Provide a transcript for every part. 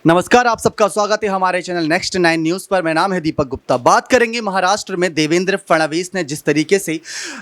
नमस्कार, आप सबका स्वागत है हमारे चैनल नेक्स्ट 9 न्यूज़ पर। मेरा नाम है दीपक गुप्ता। बात करेंगे महाराष्ट्र में देवेंद्र फडणवीस ने जिस तरीके से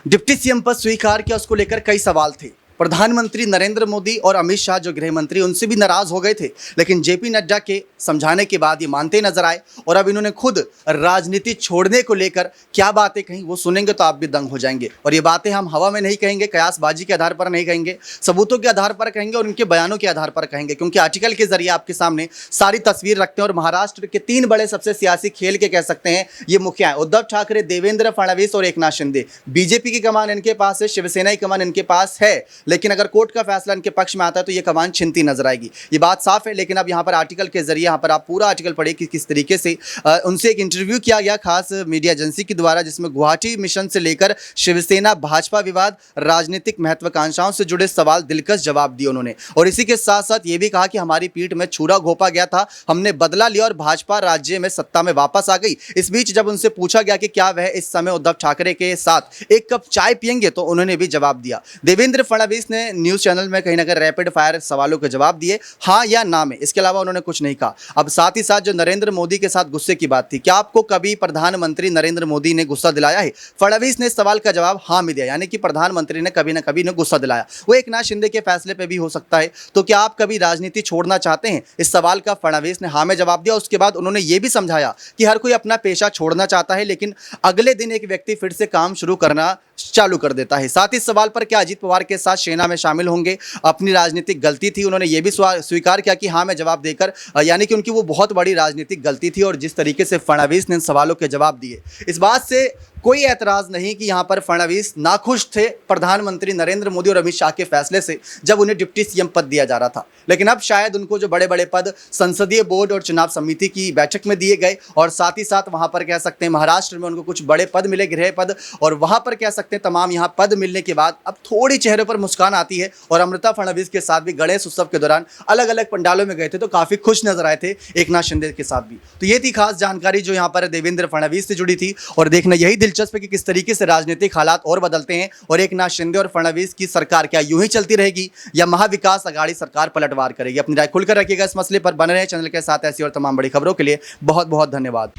डिप्टी सीएम पद स्वीकार किया, उसको लेकर कई सवाल थे। प्रधानमंत्री नरेंद्र मोदी और अमित शाह जो गृह मंत्री, उनसे भी नाराज हो गए थे, लेकिन जेपी नड्डा के समझाने के बाद ये मानते नजर आए और अब इन्होंने खुद राजनीति छोड़ने को लेकर क्या बातें कही, वो सुनेंगे तो आप भी दंग हो जाएंगे। और ये बातें हम हवा में नहीं कहेंगे, कयासबाजी के आधार पर नहीं कहेंगे, सबूतों के आधार पर कहेंगे और उनके बयानों के आधार पर कहेंगे, क्योंकि आर्टिकल के जरिए आपके सामने सारी तस्वीर रखते हैं। और महाराष्ट्र के 3 बड़े सबसे सियासी खेल के कह सकते हैं ये मुखिया हैं, उद्धव ठाकरे, देवेंद्र फडणवीस और एकनाथ शिंदे। बीजेपी की कमान इनके पास है, शिवसेना की कमान इनके पास है, लेकिन अगर कोर्ट का फैसला इनके पक्ष में आता है तो ये कमान छिनती नजर आएगी, ये बात साफ है। लेकिन अब यहाँ पर आर्टिकल के जरिए, यहाँ पर आप पूरा आर्टिकल पढ़िए कि किस तरीके से उनसे एक इंटरव्यू किया गया खास मीडिया एजेंसी के द्वारा, जिसमें गुवाहाटी मिशन से लेकर शिवसेना भाजपा विवाद, राजनीतिक महत्वाकांक्षाओं से जुड़े सवाल, दिलकश जवाब दिए उन्होंने। और इसी के साथ साथ ये भी कहा कि हमारी पीठ में छुरा घोंपा गया था, हमने बदला लिया और भाजपा राज्य में सत्ता में वापस आ गई। इस बीच जब उनसे पूछा गया कि क्या वह इस समय उद्धव ठाकरे के साथ एक कप चाय पिएंगे, तो उन्होंने भी जवाब दिया। देवेंद्र फडणवीस ने न्यूज चैनल में कहीं ना कहीं रैपिड फायर सवालों के जवाब दिए, हाँ या ना में, इसके अलावा उन्होंने कुछ नहीं कहा। अब साथ ही साथ जो नरेंद्र मोदी के साथ गुस्से की बात थी, क्या आपको कभी प्रधानमंत्री नरेंद्र मोदी ने गुस्सा दिलाया है? फडणवीस ने इस सवाल का जवाब हाँ में दिया, यानी कि प्रधानमंत्री ने कभी ना कभी गुस्सा दिलाया। वो एकनाथ शिंदे के फैसले पे भी हो सकता है। तो क्या आप कभी राजनीति छोड़ना चाहते हैं? इस सवाल का फडणवीस ने हाँ में जवाब दिया। उसके बाद उन्होंने ये भी समझाया कि हर कोई अपना पेशा छोड़ना चाहता है, लेकिन अगले दिन एक व्यक्ति फिर से काम शुरू करना चालू कर देता है। साथ ही सवाल पर क्या अजीत पवार के साथ सेना में शामिल होंगे, अपनी राजनीतिक गलती थी, उन्होंने ये भी स्वीकार किया कि हाँ में जवाब देकर, यानी कि उनकी वो बहुत बड़ी राजनीतिक गलती थी। और जिस तरीके से फडणवीस ने इन सवालों के जवाब दिए, इस बात से कोई ऐतराज नहीं कि यहाँ पर फडणवीस नाखुश थे प्रधानमंत्री नरेंद्र मोदी और अमित शाह के फैसले से, जब उन्हें डिप्टी सीएम पद दिया जा रहा था। लेकिन अब शायद उनको जो बड़े बड़े पद संसदीय बोर्ड और चुनाव समिति की बैठक में दिए गए, और साथ ही साथ वहाँ पर कह सकते हैं महाराष्ट्र में उनको कुछ बड़े पद मिले, गृह पद, और वहाँ पर कह सकते हैं तमाम यहाँ पद मिलने के बाद अब थोड़ी चेहरे पर मुस्कान आती है। और अमृता फडणवीस के साथ भी गणेश उत्सव के दौरान अलग अलग पंडालों में गए थे तो काफी खुश नजर आए थे, एकनाथ शिंदे के साथ भी। तो ये थी खास जानकारी जो यहाँ पर देवेंद्र फडणवीस से जुड़ी थी। और देखना यही दिलचस्प है कि किस तरीके से राजनीतिक हालात और बदलते हैं, और एकनाथ शिंदे और फडणवीस की सरकार क्या यूं ही चलती रहेगी या महाविकास अघाड़ी सरकार पलटवार करेगी? अपनी राय खुलकर रखिएगा इस मसले पर। बने रहे चैनल के साथ ऐसी और तमाम बड़ी खबरों के लिए। बहुत बहुत धन्यवाद।